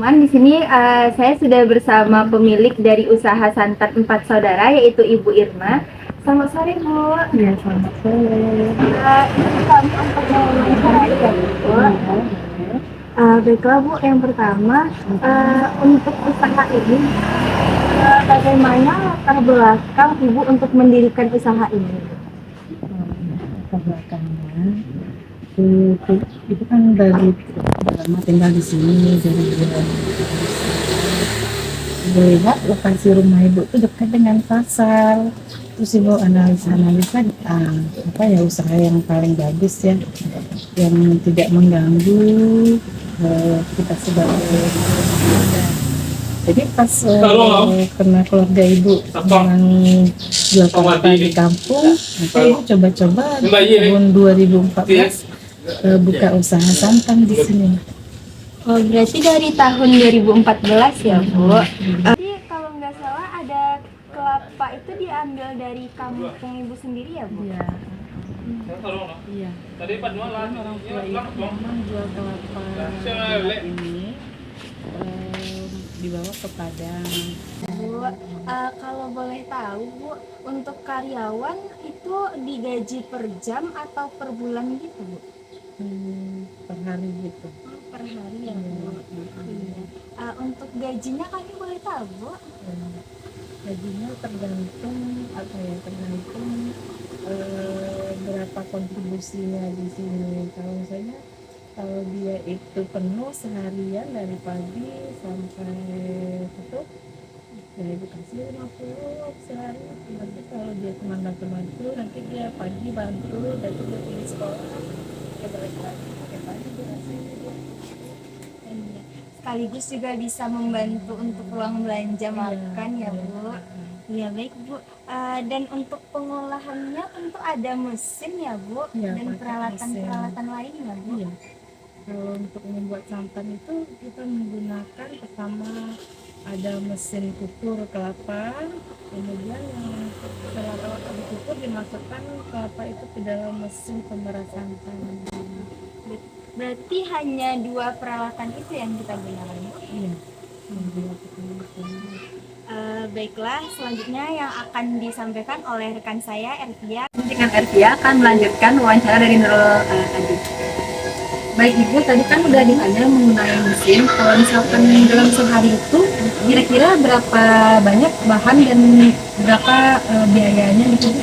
teman-teman, di sini saya sudah bersama pemilik dari usaha santan Empat Saudara, yaitu Ibu Irma. Selamat sore, Bu. Ya, selamat sore. Ini kami untuk mewawancarai ya, Bu. Baiklah, Bu. Yang pertama, untuk usaha ini, bagaimana latar belakang Ibu untuk mendirikan usaha ini? Latar belakangnya itu kan dari lama tinggal di sini, dari melihat lokasi rumah ibu itu dekat dengan pasar. Terus ibu analisa apa ya usaha yang paling bagus ya, yang tidak mengganggu kita sebagai keluarga. Jadi pas kena keluarga ibu yang jual kelapa di kampung, maka ibu coba-coba tahun 2014 buka usaha santan di sini. Oh, berarti dari tahun 2014 ya, Bu. Jadi kalau nggak salah ada kelapa itu diambil dari kampung Ibu sendiri ya, Bu? Iya. Iya. Orang tua ibu memang jual kelapa ini dibawa ke Padang. Bu, kalau boleh tahu, Bu, untuk karyawan itu digaji per jam atau per bulan gitu, Bu? Per hari gitu. Per hari ya, Bu. Iya. Untuk gajinya kami boleh tahu, Bu? Gajinya tergantung berapa kontribusinya di sini. Kalau misalnya dia itu penuh seharian dari pagi sampai tutup, ya ibu kasih 50 sehari. Nanti kalau dia cuma bantu-bantu, nanti dia pagi bantu dan juga di sekolah, dia balik lagi pakai pagi dia kasih. Iya. Sekaligus juga bisa membantu untuk uang belanja makan ya, Bu. Iya, baik, Bu. Dan untuk pengolahannya tentu ada mesin ya, Bu, Ya, dan peralatan-peralatan lain ya, Bu. Iya. Kalau untuk membuat santan itu kita menggunakan pertama ada mesin kukur kelapa, kemudian yang setelah kelapa dikukur dimasukkan kelapa itu ke dalam mesin pemeras santan. Berarti hanya dua peralatan itu yang kita gunakan, Bu? Iya. Baiklah, selanjutnya yang akan disampaikan oleh rekan saya, Ervia. Rekan Ervia akan melanjutkan wawancara dari Nurul tadi. Baik, Ibu, tadi kan udah ditanya mengenai mesin. Kalau misalkan dalam sehari itu kira-kira berapa banyak bahan dan berapa biayanya gitu?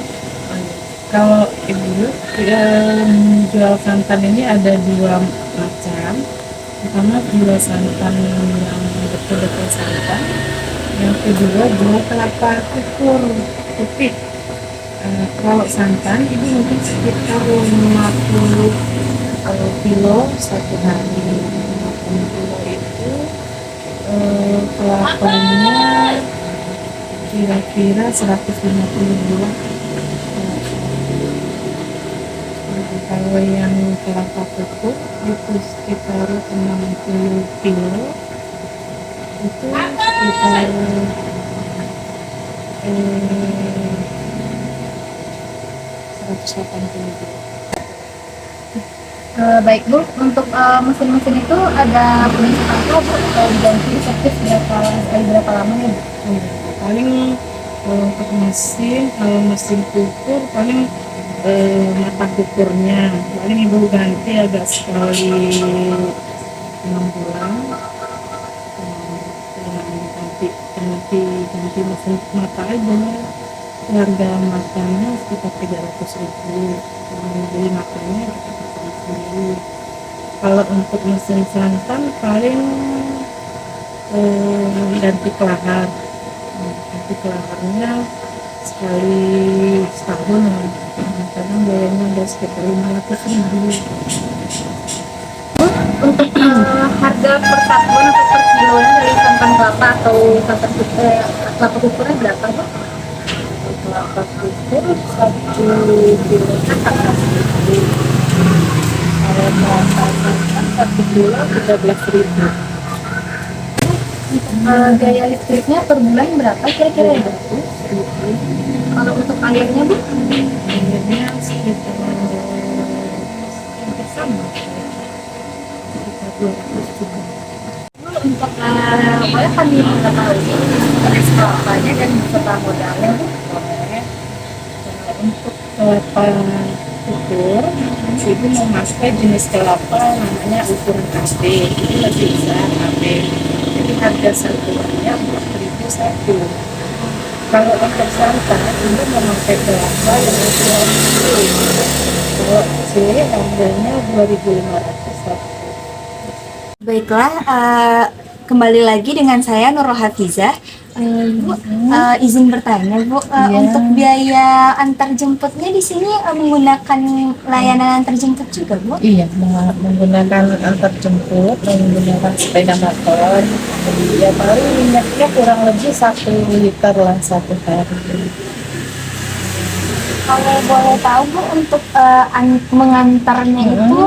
Kalau ibu jual santan ini ada dua macam. Pertama jual santan yang betul-betul santan. Yang kedua jual kelapa kukur putih. Kalau santan ini mungkin sekitar 50 kilo satu hari. 50 kilo itu kelapanya kira-kira 150 buah. Kalau yang kelapa kukur itu sekitar 60 kilo, itu sekitar 180 kilo. Baik, Bu, untuk mesin-mesin itu ada pengisian apa, Bu? Diganti servis berapa lama ya, Bu? Paling untuk mesin, kalau mesin kukur paling mata kukurnya paling ibu ganti agak sekali 6 bulan. Ganti mesin mata aja, harga matanya sekitar 300.000. Beli matanya kita pasang sendiri. Kalau untuk mesin santan paling ganti kelahar. Ganti kelaharnya sekali setahun, kadang biayanya ada sekitar 500.000. Untuk harga per satuan atau per kilonya dari santan kelapa atau santan kelapa kukurnya berapa, Bu? Kelapa kukur 1 kilo kan 14.000. Kalau kelapa santan 1 kilo 13.000. Biaya listriknya per bulan berapa kira-kira ya, Bu? Kalau untuk airnya, Bu? Akhirnya sekitar hampir sama, sekitar 200 juga. Untuk boleh kami mengetahui jenis kelapanya dan beserta modalnya, Bu? Boleh. Untuk kelapa ukur, ibu memakai jenis kelapa namanya ukuran AB, ini lebih besar AB. Jadi harga satuannya 4.001. Kalau untuk santan, ibu memakai kelapa yang ukuran kecil. Kalau kecil harganya 2.500 satu. Baiklah, kembali lagi dengan saya Nurul Hafizah. Bu, izin bertanya, Bu, Iya. untuk biaya antar jemputnya di sini menggunakan layanan antar jemput juga, Bu? Iya, menggunakan antar jemput, menggunakan sepeda motor. Ya paling minyaknya kurang lebih 1 liter lah satu hari. Kalau boleh tahu, Bu, untuk mengantarnya itu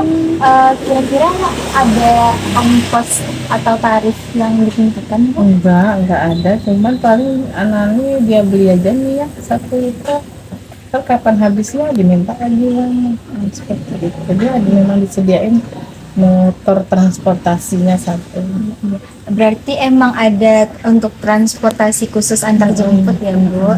kira-kira ada ongkos atau tarif yang ditentukan, Bu? Enggak ada. Cuman paling anaknya dia beli aja minyak 1 liter. Ntar kapan habisnya diminta lagi uang. Seperti itu. Jadi ada memang disediain motor transportasinya satu. Berarti emang ada untuk transportasi khusus antar jemput ya, Bu?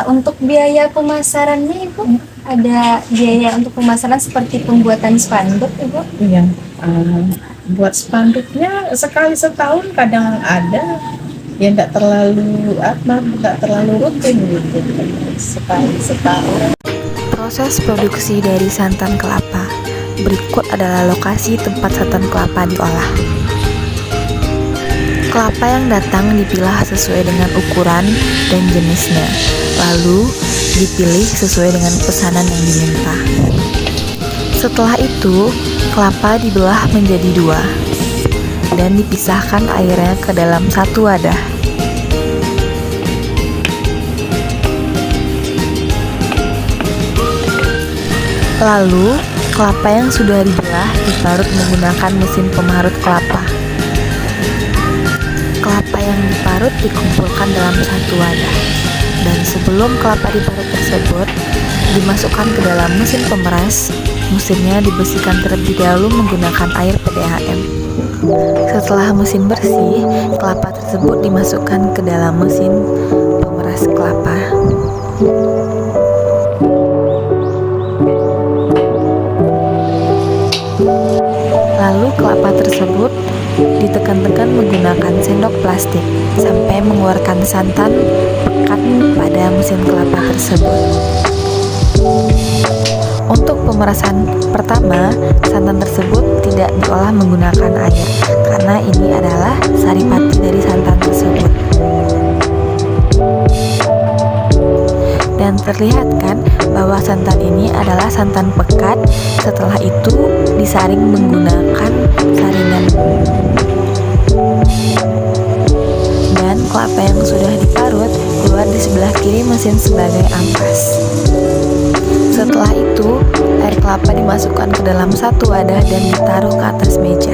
Untuk biaya pemasarannya, Ibu, ada biaya untuk pemasaran seperti pembuatan spanduk, Ibu? Iya. Buat spanduknya sekali setahun kadang ada. Ya enggak terlalu rutin gitu. Sekali setahun. Proses produksi dari santan kelapa. Berikut adalah lokasi tempat santan kelapa diolah. Kelapa yang datang dipilah sesuai dengan ukuran dan jenisnya, lalu dipilih sesuai dengan pesanan yang diminta. Setelah itu, kelapa dibelah menjadi 2 dan dipisahkan airnya ke dalam satu wadah. Lalu, kelapa yang sudah dibelah diparut menggunakan mesin pemarut kelapa. Kelapa yang diparut dikumpulkan dalam satu wadah, dan sebelum kelapa diparut tersebut dimasukkan ke dalam mesin pemeras. Mesinnya dibersihkan terlebih dahulu menggunakan air PDAM. Setelah mesin bersih, kelapa tersebut dimasukkan ke dalam mesin pemeras kelapa. Lalu kelapa tersebut ditekan-tekan menggunakan sendok plastik sampai mengeluarkan santan pekat pada mesin kelapa tersebut. Untuk pemerasan pertama, santan tersebut tidak diolah menggunakan air karena ini adalah saripati dari santan tersebut. Dan terlihat kan bahwa santan ini adalah santan pekat. Setelah itu disaring menggunakan saringan. Dan kelapa yang sudah diparut keluar di sebelah kiri mesin sebagai ampas. Setelah itu, air kelapa dimasukkan ke dalam satu wadah dan ditaruh ke atas meja.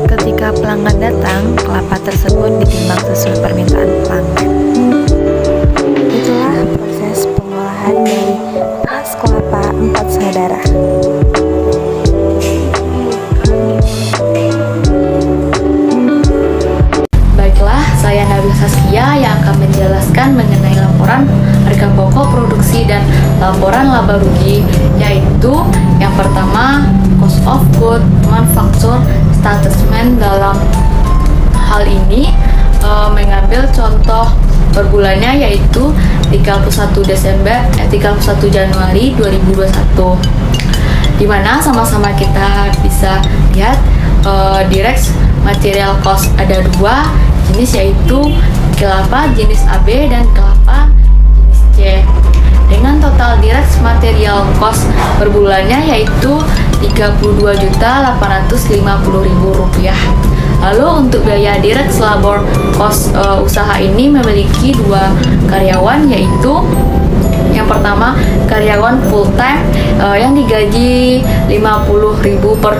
Ketika pelanggan datang, kelapa tersebut ditimbang sesuai permintaan pelanggan. Itulah proses pengolahan dari beras kelapa 4 saudara. Baiklah, saya Nabil Saskia yang akan menjelaskan mengenai laporan harga pokok produksi dan laporan laba rugi, yaitu yang pertama cost of good manufacture statement. Dalam hal ini mengambil contoh per bulannya yaitu 31 Januari 2021, di mana sama-sama kita bisa lihat direct material cost ada 2 jenis, yaitu kelapa jenis AB dan kelapa jenis C, dengan total direct material cost per bulannya yaitu Rp32.850.000. Lalu untuk biaya direct labor cost usaha ini memiliki 2 karyawan, yaitu yang pertama karyawan full time yang digaji 50.000 per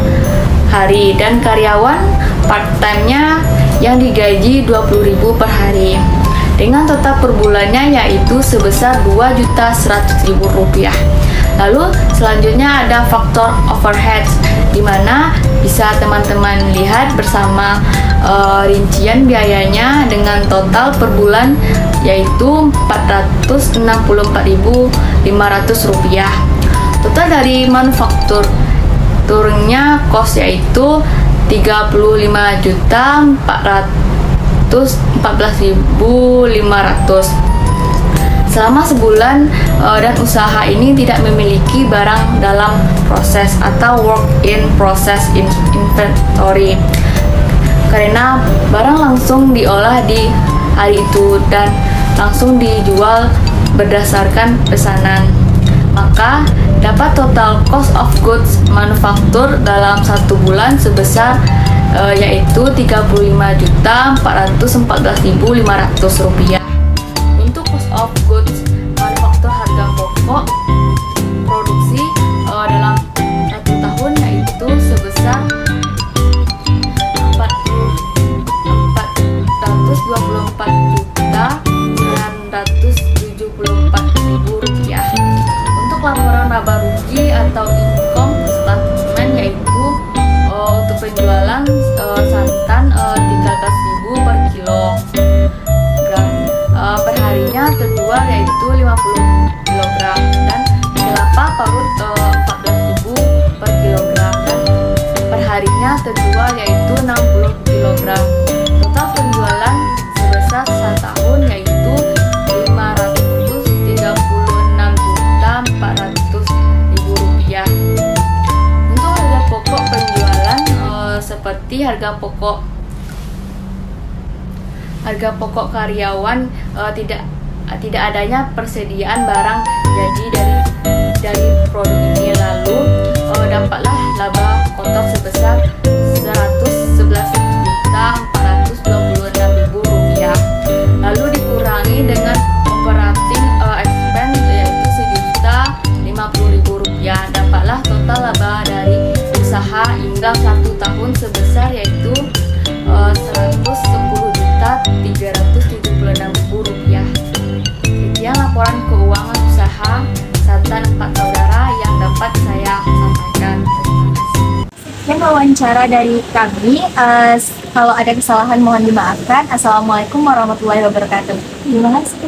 hari, dan karyawan part time-nya yang digaji 20.000 per hari, dengan total per bulannya yaitu sebesar Rp2.100.000. Lalu selanjutnya ada faktor overhead, di mana bisa teman-teman lihat bersama rincian biayanya dengan total per bulan yaitu Rp464.500. Total dari manufakturnya cost yaitu Rp35.414.500. Selama sebulan dan usaha ini tidak memiliki barang dalam proses atau work in process inventory, karena barang langsung diolah di hari itu dan langsung dijual berdasarkan pesanan. Maka dapat total cost of goods manufaktur dalam satu bulan sebesar yaitu Rp35.414.500. Untuk cost of goods manufaktur harga pokok produksi dalam satu tahun yaitu sebesar Rp424.974.000. Untuk laporan laba rugi atau income statement yaitu untuk penjualan santan 13.000 per kilogram, perharinya terjual yaitu 50 kg, dan kelapa parut 14.000 per kilogram, dan perharinya terjual yaitu 60 kg. Total penjualan sebesar satu tahun yaitu Rp536.400.000. Untuk harga pokok penjualan seperti harga pokok karyawan, tidak adanya persediaan barang jadi dari produk ini. Lalu dapatlah laba kotor sebesar Rp111.426.000. Lalu dikurangi dengan operating expense yaitu Rp1.050.000. Dapatlah total laba dari usaha hingga satu tahun sebesar yaitu Rp110.376.000. Sekian laporan keuangan usaha Santan 4 Saudara yang dapat saya sampaikan. Sekian wawancara dari kami. Kalau ada kesalahan mohon dimaafkan. Assalamualaikum warahmatullahi wabarakatuh. Terima kasih.